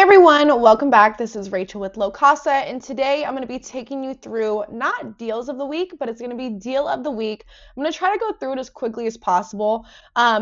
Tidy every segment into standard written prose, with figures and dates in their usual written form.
everyone, welcome back. This is Rachel with 𝐻𝐿𝐽𝐸, and today I'm going to be taking you through not deals of the week, but it's going to be deal of the week. I'm going to try to go through it as quickly as possible.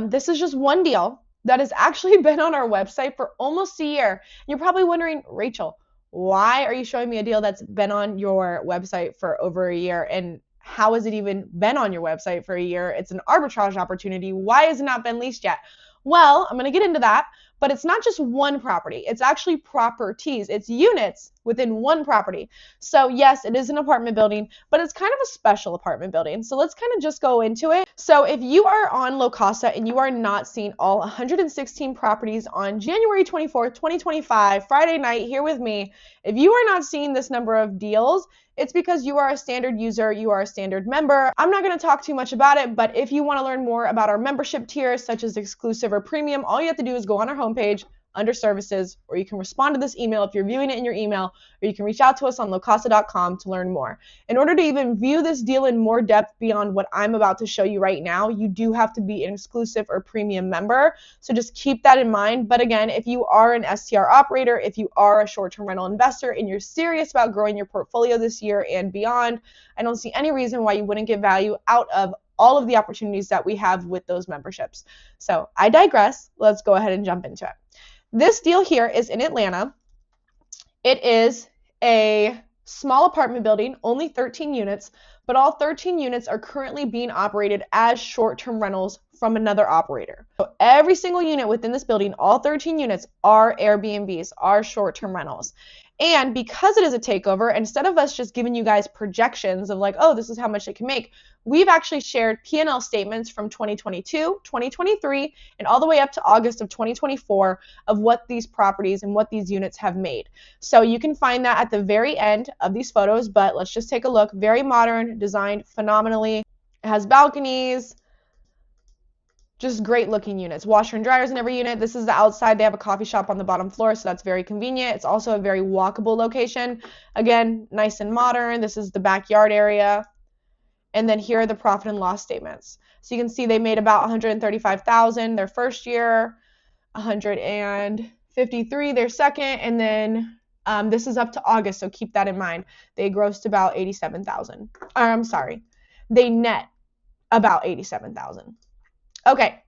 This is just one deal that has actually been on our website for almost a year. You're probably wondering, Rachel, why are you showing me a deal that's been on your website for over a year, and how has it even been on your website for a year? It's an arbitrage opportunity. Why has it not been leased yet? Well, I'm going to get into that. But it's not just one property. It's actually properties. It's units within one property. So yes, it is an apartment building, but it's kind of a special apartment building. So let's kind of just go into it. So if you are on 𝐻𝐿𝐽𝐸 and you are not seeing all 116 properties on January 24th, 2025, Friday night here with me, if you are not seeing this number of deals, it's because you are a standard user, you are a standard member. I'm not going to talk too much about it, but if you want to learn more about our membership tiers, such as exclusive or premium, all you have to do is go on our homepage under services, or you can respond to this email if you're viewing it in your email, or you can reach out to us on 𝐿oCasa.com to learn more. In order to even view this deal in more depth beyond what I'm about to show you right now, you do have to be an exclusive or premium member. So just keep that in mind. But again, if you are an STR operator, if you are a short-term rental investor, and you're serious about growing your portfolio this year and beyond, I don't see any reason why you wouldn't get value out of all of the opportunities that we have with those memberships. So I digress. Let's go ahead and jump into it. This deal here is in Atlanta. It is a small apartment building, only 13 units, but all 13 units are currently being operated as short-term rentals from another operator. So every single unit within this building, all 13 units are Airbnbs, are short-term rentals. And because it is a takeover, instead of us just giving you guys projections of like, oh, this is how much it can make, we've actually shared P&L statements from 2022, 2023, and all the way up to August of 2024 of what these properties and what these units have made. So you can find that at the very end of these photos, but let's just take a look. Very modern, designed phenomenally. It has balconies. Just great looking units. Washer and dryers in every unit. This is the outside. They have a coffee shop on the bottom floor, so that's very convenient. It's also a very walkable location. Again, nice and modern. This is the backyard area. And then here are the profit and loss statements. So you can see they made about $135,000 their first year, $153,000 their second, and then this is up to August, so keep that in mind. They grossed about $87,000. I'm sorry, they net about $87,000. Okay,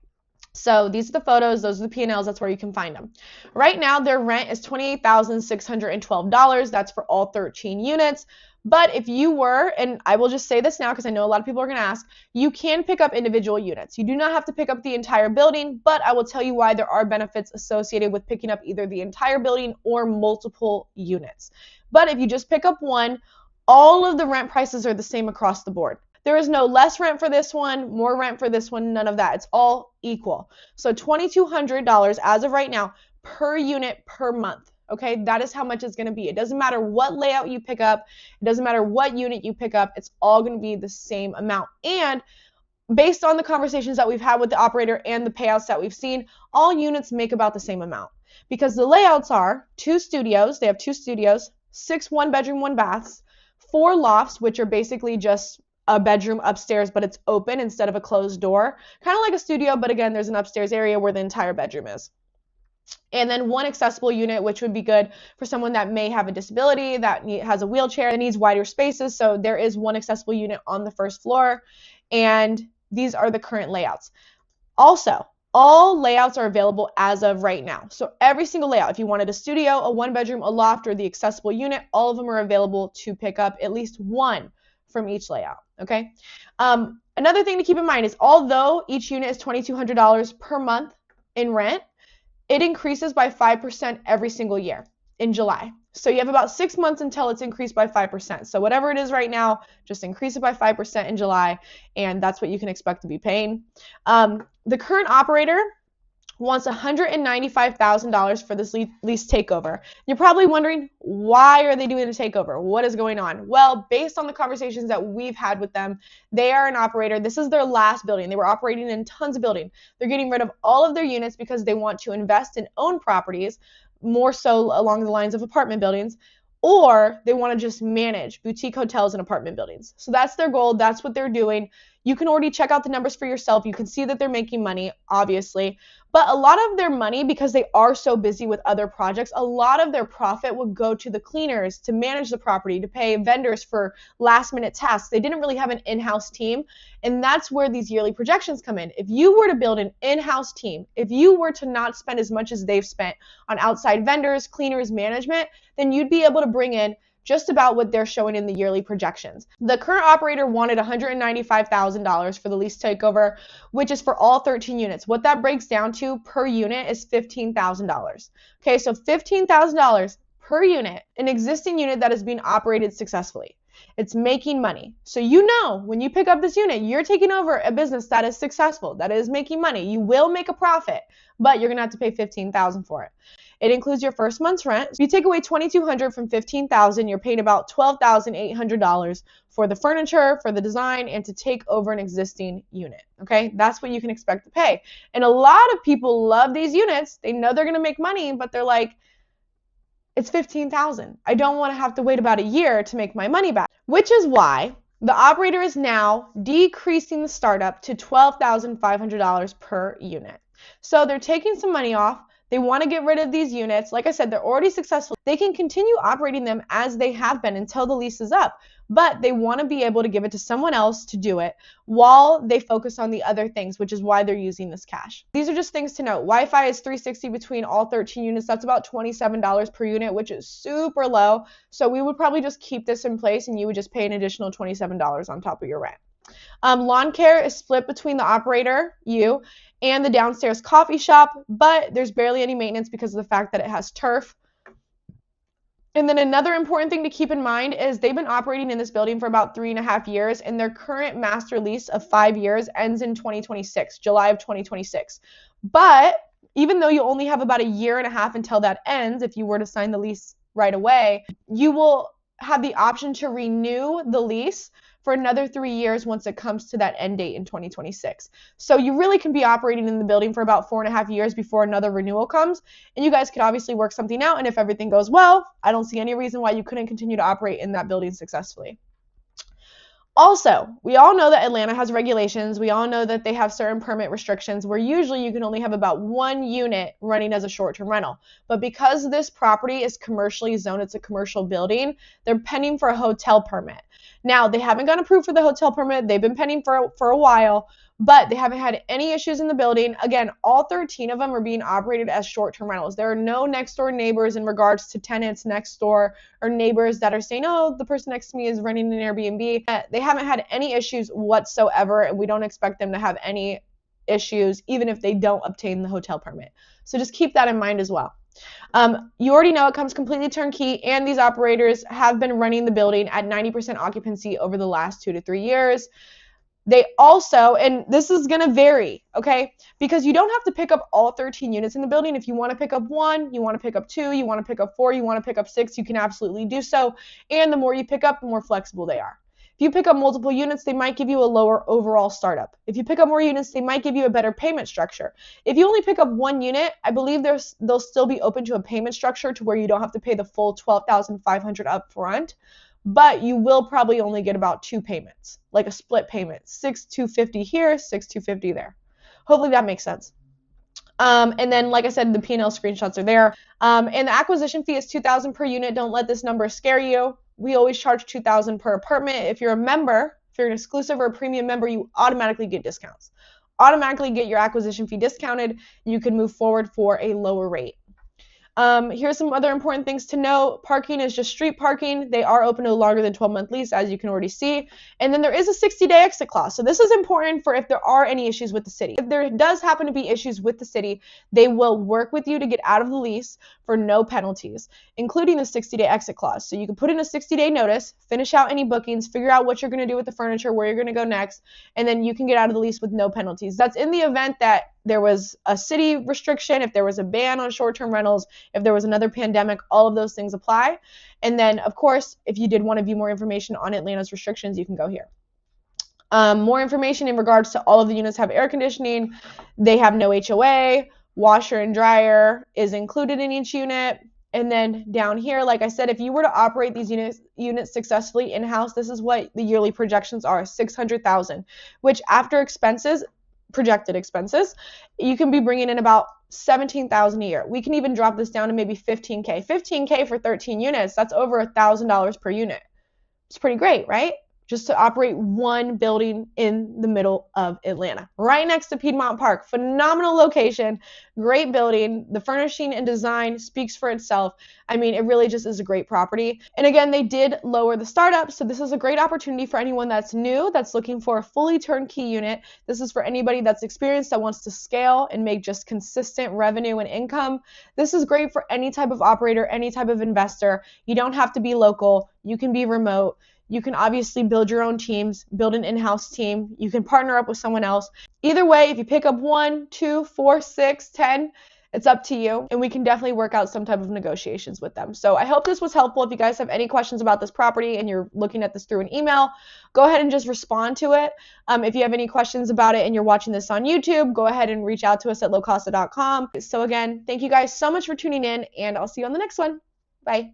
so these are the photos, those are the P&Ls, that's where you can find them. Right now, their rent is $28,612. That's for all 13 units. But if you were, and I will just say this now because I know a lot of people are going to ask, you can pick up individual units. You do not have to pick up the entire building, but I will tell you why there are benefits associated with picking up either the entire building or multiple units. But if you just pick up one, all of the rent prices are the same across the board. There is no less rent for this one, more rent for this one, none of that. It's all equal. So $2,200 as of right now per unit per month. Okay, that is how much it's going to be. It doesn't matter what layout you pick up. It doesn't matter what unit you pick up. It's all going to be the same amount. And based on the conversations that we've had with the operator and the payouts that we've seen, all units make about the same amount. Because the layouts are 2 studios. They have 2 studios, 6 one-bedroom, 1 baths, 4 lofts, which are basically just a bedroom upstairs, but it's open instead of a closed door. Kind of like a studio, but again, there's an upstairs area where the entire bedroom is. And then 1 accessible unit, which would be good for someone that may have a disability, that has a wheelchair, that needs wider spaces. So there is 1 accessible unit on the first floor. And these are the current layouts. Also, all layouts are available as of right now. So every single layout, if you wanted a studio, a 1-bedroom, a loft, or the accessible unit, all of them are available to pick up at least 1 from each layout. Okay. Another thing to keep in mind is although each unit is $2,200 per month in rent, it increases by 5% every single year in July. So you have about 6 months until it's increased by 5%. So whatever it is right now, just increase it by 5% in July, and that's what you can expect to be paying. The current operator wants $195,000 for this lease takeover. You're probably wondering, why are they doing a takeover? What is going on? Well, based on the conversations that we've had with them, they are an operator. This is their last building. They were operating in tons of buildings. They're getting rid of all of their units because they want to invest in own properties, more so along the lines of apartment buildings, or they want to just manage boutique hotels and apartment buildings. So that's their goal. That's what they're doing. You can already check out the numbers for yourself. You can see that they're making money, obviously. But a lot of their money, because they are so busy with other projects, a lot of their profit would go to the cleaners, to manage the property, to pay vendors for last-minute tasks. They didn't really have an in-house team, and that's where these yearly projections come in. If you were to build an in-house team, if you were to not spend as much as they've spent on outside vendors, cleaners, management, then you'd be able to bring in just about what they're showing in the yearly projections. The current operator wanted $195,000 for the lease takeover, which is for all 13 units. What that breaks down to per unit is $15,000. Okay, so $15,000 per unit, an existing unit that is being operated successfully. It's making money. So you know when you pick up this unit, you're taking over a business that is successful, that is making money. You will make a profit, but you're going to have to pay $15,000 for it. It includes your first month's rent. If you take away $2,200 from $15,000, you're paying about $12,800 for the furniture, for the design, and to take over an existing unit. Okay, that's what you can expect to pay. And a lot of people love these units. They know they're going to make money, but they're like, it's $15,000. I don't want to have to wait about a year to make my money back, which is why the operator is now decreasing the startup to $12,500 per unit. So they're taking some money off. They want to get rid of these units. Like I said, they're already successful. They can continue operating them as they have been until the lease is up, but they want to be able to give it to someone else to do it while they focus on the other things, which is why they're using this cash. These are just things to note. Wi-Fi is $360 between all 13 units. That's about $27 per unit, which is super low. So we would probably just keep this in place and you would just pay an additional $27 on top of your rent. Lawn care is split between the operator, you, and the downstairs coffee shop, but there's barely any maintenance because of the fact that it has turf. And then another important thing to keep in mind is they've been operating in this building for about 3.5 years, and their current master lease of 5 years ends in 2026, July of 2026. But even though you only have about 1.5 years until that ends, if you were to sign the lease right away, you will have the option to renew the lease for another 3 years once it comes to that end date in 2026. So you really can be operating in the building for about 4.5 years before another renewal comes, and you guys could obviously work something out, and if everything goes well, I don't see any reason why you couldn't continue to operate in that building successfully. Also, we all know that Atlanta has regulations. We all know that they have certain permit restrictions where usually you can only have about 1 unit running as a short-term rental. But because this property is commercially zoned, it's a commercial building, they're pending for a hotel permit. Now, they haven't gotten approved for the hotel permit. They've been pending for a while, but they haven't had any issues in the building. Again, all 13 of them are being operated as short-term rentals. There are no next-door neighbors in regards to tenants next door or neighbors that are saying, oh, the person next to me is renting an Airbnb. They haven't had any issues whatsoever, and we don't expect them to have any issues even if they don't obtain the hotel permit. So just keep that in mind as well. You already know it comes completely turnkey, and these operators have been running the building at 90% occupancy over the last 2 to 3 years. They also, and this is going to vary, okay, because you don't have to pick up all 13 units in the building. If you want to pick up 1, you want to pick up 2, you want to pick up 4, you want to pick up 6, you can absolutely do so. And the more you pick up, the more flexible they are. If you pick up multiple units, they might give you a lower overall startup. If you pick up more units, they might give you a better payment structure. If you only pick up 1 unit, I believe they'll still be open to a payment structure to where you don't have to pay the full $12,500 up front, but you will probably only get about 2 payments, like a split payment, $6,250 here, $6,250 there. Hopefully that makes sense. And then, like I said, the P&L screenshots are there. And the acquisition fee is $2,000 per unit. Don't let this number scare you. We always charge $2,000 per apartment. If you're a member, if you're an exclusive or a premium member, you automatically get discounts. Automatically get your acquisition fee discounted. You can move forward for a lower rate. Here's some other important things to know. Parking is just street parking. They are open to a longer than 12-month lease, as you can already see. And then there is a 60-day exit clause. So this is important for if there are any issues with the city. If there does happen to be issues with the city, they will work with you to get out of the lease for no penalties, including the 60-day exit clause. So you can put in a 60-day notice, finish out any bookings, figure out what you're going to do with the furniture, where you're going to go next, and then you can get out of the lease with no penalties. That's in the event that there was a city restriction, if there was a ban on short-term rentals, if there was another pandemic, all of those things apply. And then, of course, if you did want to view more information on Atlanta's restrictions, you can go here. More information in regards to all of the units have air conditioning. They have no HOA. Washer and dryer is included in each unit. And then down here, like I said, if you were to operate these units successfully in-house, this is what the yearly projections are, 600,000, which after expenses, projected expenses, you can be bringing in about 17,000 a year. We can even drop this down to maybe 15K. 15K for 13 units, that's over $1,000 per unit. It's pretty great, right? Just to operate one building in the middle of Atlanta, right next to Piedmont Park. Phenomenal location, great building. The furnishing and design speaks for itself. I mean, it really just is a great property. And again, they did lower the startup, so this is a great opportunity for anyone that's new, that's looking for a fully turnkey unit. This is for anybody that's experienced, that wants to scale and make just consistent revenue and income. This is great for any type of operator, any type of investor. You don't have to be local. You can be remote. You can obviously build your own teams, build an in-house team. You can partner up with someone else. Either way, if you pick up 1, 2, 4, 6, 10, it's up to you. And we can definitely work out some type of negotiations with them. So I hope this was helpful. If you guys have any questions about this property and you're looking at this through an email, go ahead and just respond to it. If you have any questions about it and you're watching this on YouTube, go ahead and reach out to us at lohcasa.com. So again, thank you guys so much for tuning in, and I'll see you on the next one. Bye.